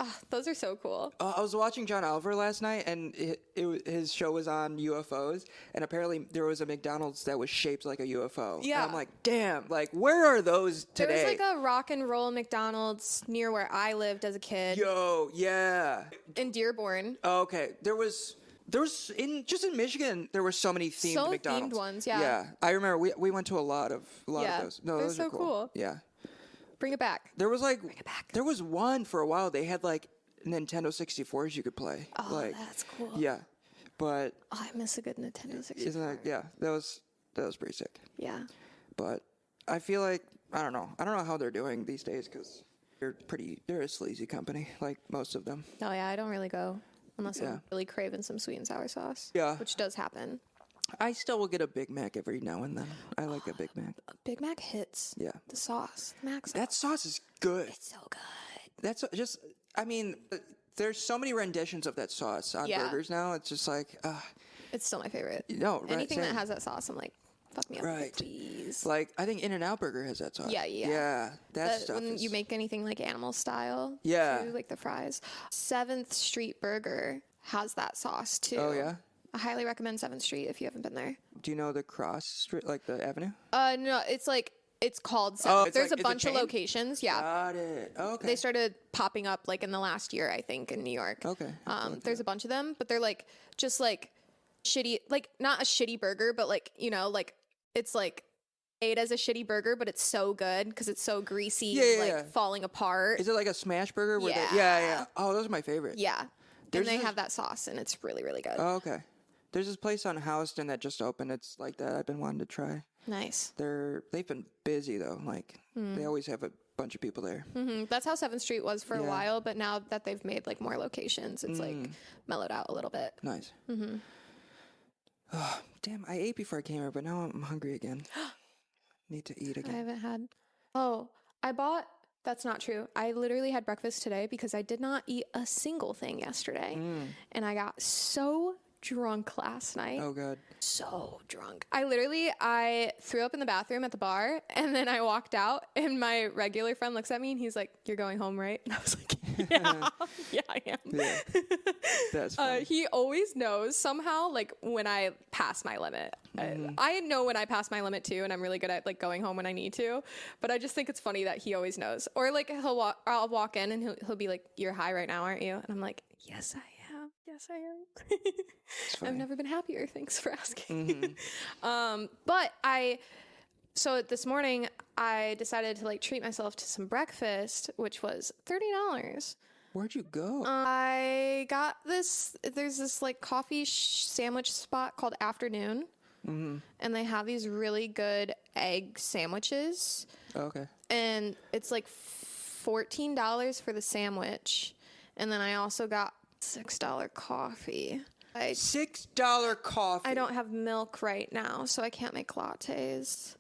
Oh, those are so cool. I was watching John Oliver last night, and his show was on UFOs, and apparently there was a McDonald's that was shaped like a UFO. Yeah. And I'm like, damn, like, where are those today? There was like a rock and roll McDonald's near where I lived as a kid. Yo, yeah. In Dearborn. Oh, okay. There was in Michigan, there were so many themed McDonald's. Themed ones, yeah. Yeah. I remember we went to a lot of those. No, they're those so are cool. Yeah. Bring it back. There was like Bring it back. There was one for a while. They had like Nintendo 64s you could play. Oh, like, that's cool. Yeah, but I miss a good Nintendo 64. Isn't that, yeah, that was pretty sick. Yeah. But I feel like I don't know how they're doing these days because they're a sleazy company like most of them. Oh yeah, I don't really go unless I'm really craving some sweet and sour sauce. Yeah, which does happen. I still will get a Big Mac every now and then. I like a Big Mac. Big Mac hits. Yeah. The sauce. Mac sauce. That sauce is good. It's so good. That's just, I mean, there's so many renditions of that sauce on burgers now. It's just like, it's still my favorite. no, right. Anything same. that has that sauce, I'm like, fuck me up, Right. please. Like, I think In-N-Out Burger has that sauce. Yeah, yeah. Yeah, that stuff When is... you make anything like animal style, Yeah. too, like the fries. 7th Street Burger has that sauce too. Oh, yeah? I highly recommend 7th Street if you haven't been there. Do you know the cross street, like the avenue? No, it's called 7th. Oh, it's There's like- a it's a bunch of chain? locations. Yeah. Got it. Okay. They started popping up like in the last year, I think, in New York. Okay. There's a bunch of them, but they're like just like shitty, like not a shitty burger, but like, you know, like it's like made as a shitty burger, but it's so good because it's so greasy, Yeah. falling apart. Is it like a smash burger? Where Yeah. Yeah. Oh, those are my favorite. Yeah. There's and they this- have that sauce and it's really, really good. Oh, okay. There's this place on Houston that just opened. It's like that. I've been wanting to try. Nice. They've been busy though. Like they always have a bunch of people there. That's how 7th Street was for a Yeah. while, but now that they've made like more locations, it's like mellowed out a little bit. Nice. Oh, damn! I ate before I came here, but now I'm hungry again. Need to eat I again. haven't had. Oh, I bought. That's not true. I literally had breakfast today because I did not eat a single thing yesterday. And I got so drunk last night. Oh god. So drunk. I threw up in the bathroom at the bar and then I walked out and my regular friend looks at me and he's like, "You're going home, right?" And I was like, yeah, yeah, I am. Yeah. That's funny. He always knows somehow, like when I pass my limit. I know when I pass my limit too, and I'm really good at like going home when I need to. But I just think it's funny that he always knows. Or like I'll walk in and he'll be like, "You're high right now, aren't you?" And I'm like, "Yes, I am. Yes, I am." I've never been happier. Thanks for asking. So this morning I decided to like treat myself to some breakfast, which was $30. Where'd you go? I got this. There's this like coffee sandwich spot called Afternoon, and they have these really good egg sandwiches, Okay. and it's like $14 for the sandwich, and then I also got $6 coffee. $6 coffee. I don't have milk right now, so I can't make lattes.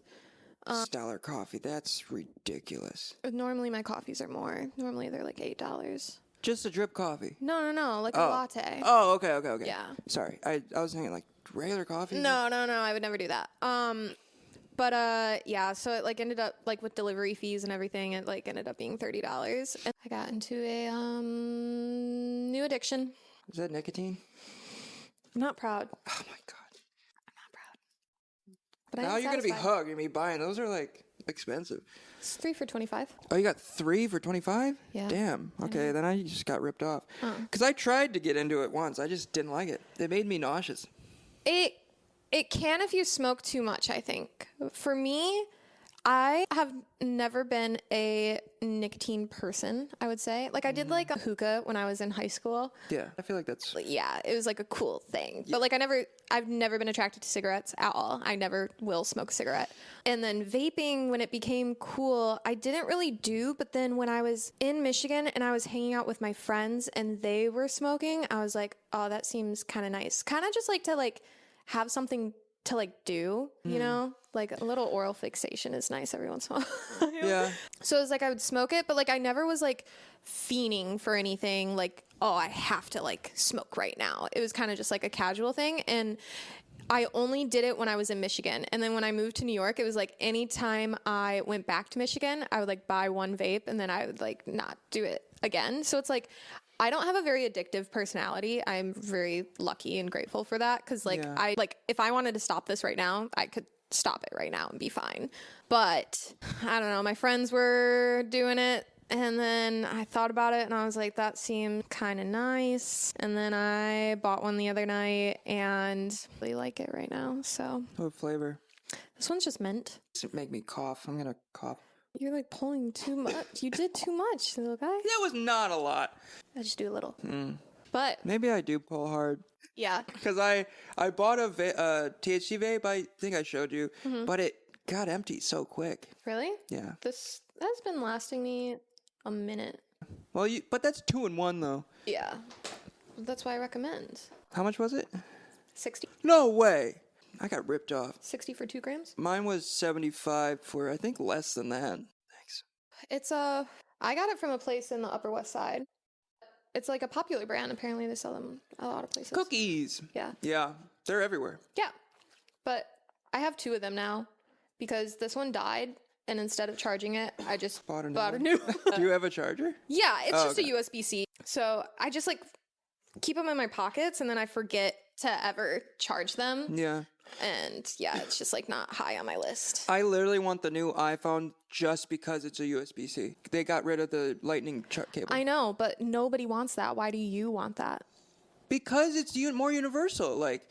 $6 coffee. That's ridiculous. Normally my coffees are more. Normally they're like $8. Just a drip coffee. No, like a latte. Oh, okay. Yeah. Sorry, I was thinking like regular coffee. No, I would never do that. Yeah, so it like ended up like with delivery fees and everything, it like ended up being $30. And I got into a new addiction. Is that nicotine? I'm not proud. Oh my god. I'm not proud. But Now I'm you're gonna be satisfied. hugged. You're gonna be buying. Those are like expensive. It's 3 for $25. Oh, you got 3 for 25? Yeah. Damn. Okay, then I just got ripped off. Because I tried to get into it once. I just didn't like it. It made me nauseous. It can if you smoke too much, I think. For me, I have never been a nicotine person, I would say. Like I did like a hookah when I was in high school. Yeah, I feel like that's... Yeah, it was like a cool thing. But like I've never been attracted to cigarettes at all. I never will smoke a cigarette. And then vaping, when it became cool, I didn't really do. But then when I was in Michigan and I was hanging out with my friends and they were smoking, I was like, oh, that seems kind of nice. Kind of just like to like have something to like do, you know? Like a little oral fixation is nice every once in a while. Yeah. So it was like I would smoke it, but like I never was like fiending for anything like, oh, I have to like smoke right now. It was kind of just like a casual thing. And I only did it when I was in Michigan. And then when I moved to New York, it was like anytime I went back to Michigan, I would like buy one vape and then I would like not do it again. So it's like, I don't have a very addictive personality. I'm very lucky and grateful for that. Cause like Yeah. if I wanted to stop this right now, I could stop it right now and be fine. But I don't know, my friends were doing it and then I thought about it and I was like, that seemed kind of nice. And then I bought one the other night and really like it right now. So What flavor? this one's just mint. Does it make me cough? I'm gonna cough. You're like pulling too much. You did too much, little guy. That was not a lot. I just do a little. But Maybe I do pull hard. yeah. Because I bought a THC vape, I think I showed you, but it got empty so quick. Really? Yeah. This has been lasting me a minute. Well, but that's 2 in 1 though. Yeah. That's why I recommend. How much was it? 60. No way. I got ripped off. 60 for 2 grams? Mine was 75 for, I think, less than that. Thanks. It's I got it from a place in the Upper West Side. It's like a popular brand. Apparently they sell them a lot of places. Cookies. Yeah. Yeah, they're everywhere. Yeah. But I have 2 of them now because this one died. And instead of charging it, I just bought a new one. Do you have a charger? Yeah, it's just a USB-C. So I just like keep them in my pockets and then I forget to ever charge them. Yeah. And yeah, it's just like not high on my list. I literally want the new iPhone just because it's a USB-C. They got rid of the lightning cable. I know, but nobody wants that. Why do you want that? Because it's more universal. Like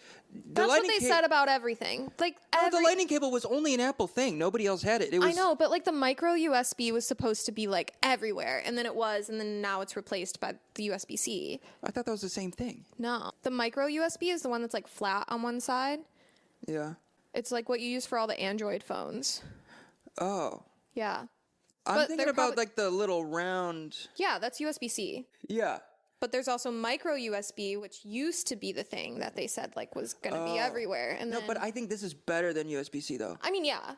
that's what they said about everything. Like the lightning cable was only an Apple thing. Nobody else had it. I know, but like the micro USB was supposed to be like everywhere, and then it was, and then now it's replaced by the USB-C. I thought that was the same thing. No, the micro USB is the one that's like flat on one side. Yeah. It's like what you use for all the Android phones. Oh. Yeah. I'm thinking about like the little round. Yeah, that's USB-C. Yeah. But there's also micro USB, which used to be the thing that they said like was going to be everywhere. And no, but I think this is better than USB-C though. I mean, yeah.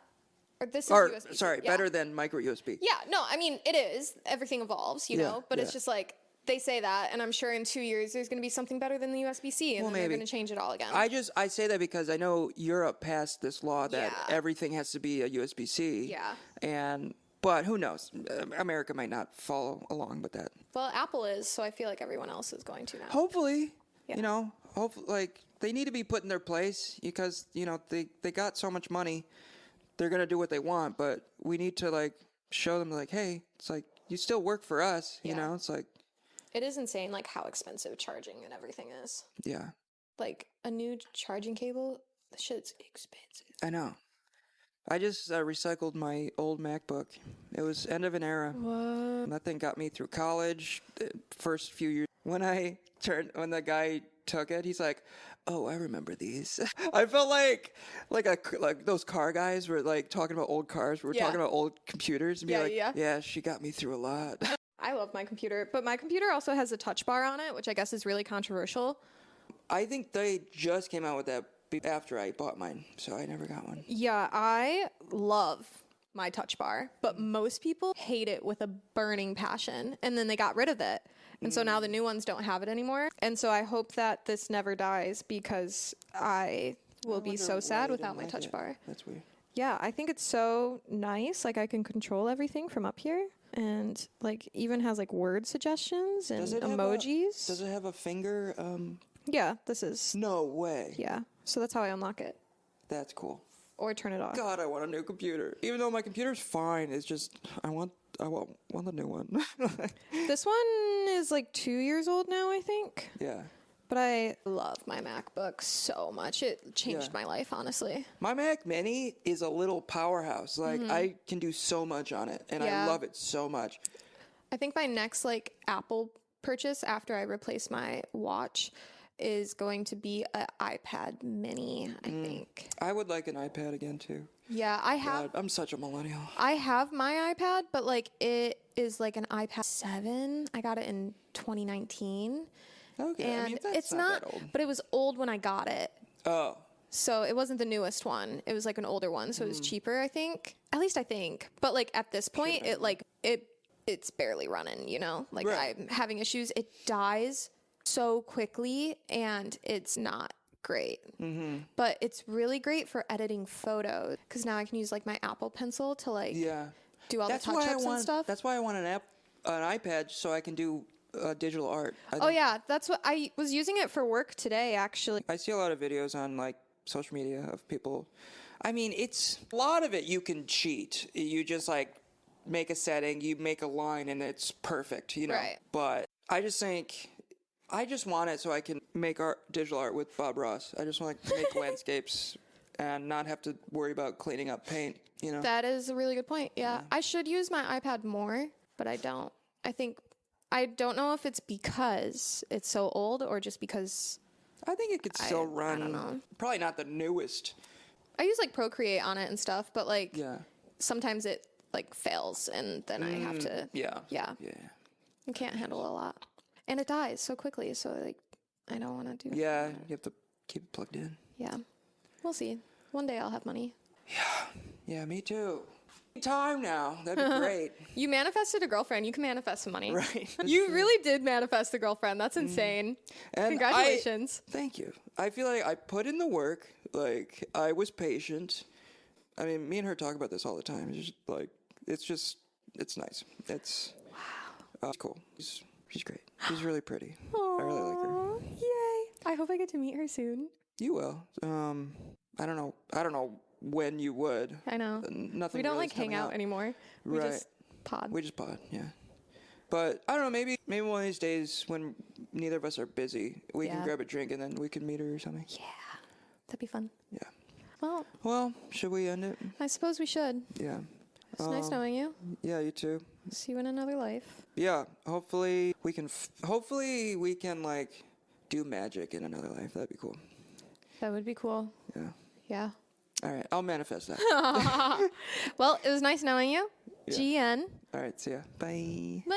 Or this is USB-C. Sorry, yeah. better than micro USB. Yeah, no, I mean, it is. Everything evolves, you know? But it's just like, they say that, and I'm sure in 2 years there's going to be something better than the USB-C, and then they're going to change it all again. I say that because I know Europe passed this law that everything has to be a USB-C. Yeah. But who knows? America might not follow along with that. Well, Apple is, so I feel like everyone else is going to now. Hopefully, you know, like they need to be put in their place because, you know, they got so much money. They're going to do what they want, but we need to like show them like, hey, it's like you still work for us, you know? It's like it is insane like how expensive charging and everything is. Yeah. Like a new charging cable, the shit's expensive. I know. I just recycled my old MacBook. It was end of an era. What? That thing got me through college, the first few years. When the guy took it, he's like, "Oh, I remember these." I felt like those car guys were like talking about old cars. We were talking about old computers and be like, "Yeah, she got me through a lot." I love my computer, but my computer also has a touch bar on it, which I guess is really controversial. I think they just came out with that after I bought mine, so I never got one. Yeah, I love my touch bar, but most people hate it with a burning passion, and then they got rid of it. And so now the new ones don't have it anymore. And so I hope that this never dies because I will be so sad without my touch bar. That's weird. Yeah, I think it's so nice. Like I can control everything from up here. And like even has like word suggestions and emojis. Does it have a finger? Yeah, this is. No way. Yeah, so that's how I unlock it. That's cool. Or turn it off. God, I want a new computer. Even though my computer's fine, it's just I want the new one. This one is like 2 years old now, I think. Yeah. But I love my MacBook so much. It changed my life, honestly. My Mac Mini is a little powerhouse. Like I can do so much on it, and I love it so much. I think my next like Apple purchase after I replace my watch is going to be an iPad Mini, I think. I would like an iPad again too. Yeah, I have. God, I'm such a millennial. I have my iPad, but like it is like an iPad 7. I got it in 2019. Okay, and I mean, that's it's not that old. But it was old when I got it. Oh. So it wasn't the newest one. It was like an older one, so it was cheaper, I think. At least I think. But like at this point, it's barely running, you know? Like I'm having issues. It dies so quickly and it's not great. But it's really great for editing photos because now I can use like my Apple Pencil to like do all the touch-ups and stuff. That's why I want an iPad so I can do digital art. Oh yeah, that's what I was using it for work today actually. I see a lot of videos on like social media of people. I mean, it's a lot of it you can cheat. You just like make a setting, you make a line and it's perfect, you know. Right. But I just think I just want it so I can make digital art with Bob Ross. I just want to make landscapes and not have to worry about cleaning up paint, you know. That is a really good point. Yeah. I should use my iPad more, but I don't. I don't know if it's because it's so old or just because I think it could still run. I don't know. Probably not the newest. I use like Procreate on it and stuff, but like sometimes it like fails and then I have to Yeah. I can't handle a lot. And it dies so quickly, so like I don't want to do Yeah, you have to keep it plugged in. Yeah. We'll see. One day I'll have money. Yeah, me too. Time now. That'd be great. You manifested a girlfriend. You can manifest some money. Right. You really did manifest a girlfriend. That's insane. And Congratulations. Thank you. I feel like I put in the work. Like, I was patient. I mean, me and her talk about this all the time. It's just nice. It's cool. She's great. She's really pretty. Aww, I really like her. Yay. I hope I get to meet her soon. You will. I don't know when you would. I know. Nothing. We don't really like hang out anymore. We Right. just pod. We just pod, yeah. But I don't know, maybe one of these days when neither of us are busy, we can grab a drink and then we can meet her or something. Yeah. That'd be fun. Yeah. Well, should we end it? I suppose we should. Yeah. It's nice knowing you. Yeah, you too. See you in another life. Yeah, hopefully we can like do magic in another life. That'd be cool. That would be cool. Yeah. Yeah. All right, I'll manifest that. Well, it was nice knowing you. Yeah. GN. All right, see ya. Bye. Bye.